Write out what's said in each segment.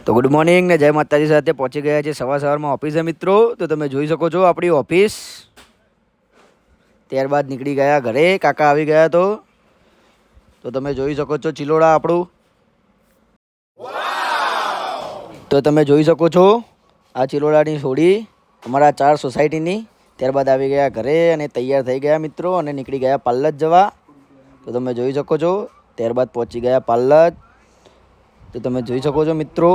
તો good morning ને જય માતાજી સાથે પહોંચી ગયા છે સવારમાં ઓફિસે મિત્રો। તો તમે જોઈ શકો છો આપણી ઓફિસ। ત્યારબાદ નીકળી ગયા ઘરે, કાકા આવી ગયા તો તમે જોઈ શકો છો ચિલોડા આપણું। તો તમે જોઈ શકો છો આ ચિલોડાની છોડી અમારા 4 સોસાયટીની। ત્યારબાદ આવી ગયા ઘરે અને તૈયાર થઈ ગયા મિત્રો અને નીકળી ગયા પાર્લર જવા। તો તમે જોઈ શકો છો ત્યારબાદ પહોંચી ગયા પાર્લર। તો તમે જોઈ શકો છો મિત્રો।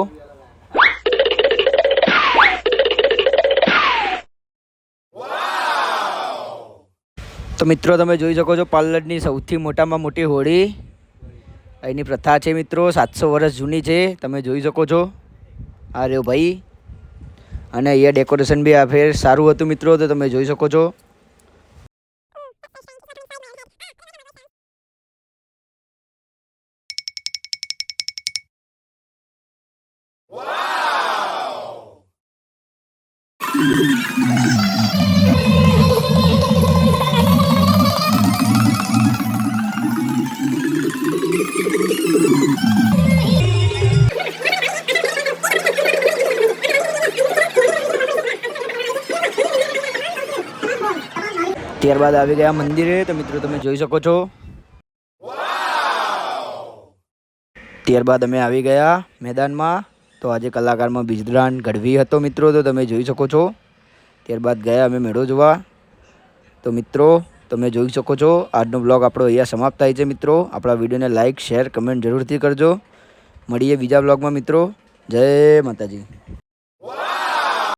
તો મિત્રો તમે જોઈ શકો છો પાર્લરની સૌથી મોટામાં મોટી હોળી અહીંની પ્રથા છે મિત્રો, 700 વર્ષ જૂની છે। તમે જોઈ શકો છો આ રહ્યો ભાઈ, અને અહીંયા ડેકોરેશન બી આ ફેર સારું હતું મિત્રો। તો તમે જોઈ શકો છો। ત્યારબાદ આવી ગયા મંદિરે। તો મિત્રો તમે જોઈ શકો છો। ત્યારબાદ અમે આવી ગયા મેદાનમાં। તો આજે કલાકારમાં બિજરાન ગઢવી હતો મિત્રો। તો તમે જોઈ શકો છો। ત્યારબાદ ગયા અમે મેળો જોવા। તો મિત્રો તમે જોઈ શકો છો આજનો બ્લોગ આપણો અહીંયા સમાપ્ત થાય છે મિત્રો। આપણા વિડીયોને લાઇક, શેર, કમેન્ટ જરૂરથી કરજો। મળીએ બીજા બ્લોગમાં મિત્રો। જય માતાજી।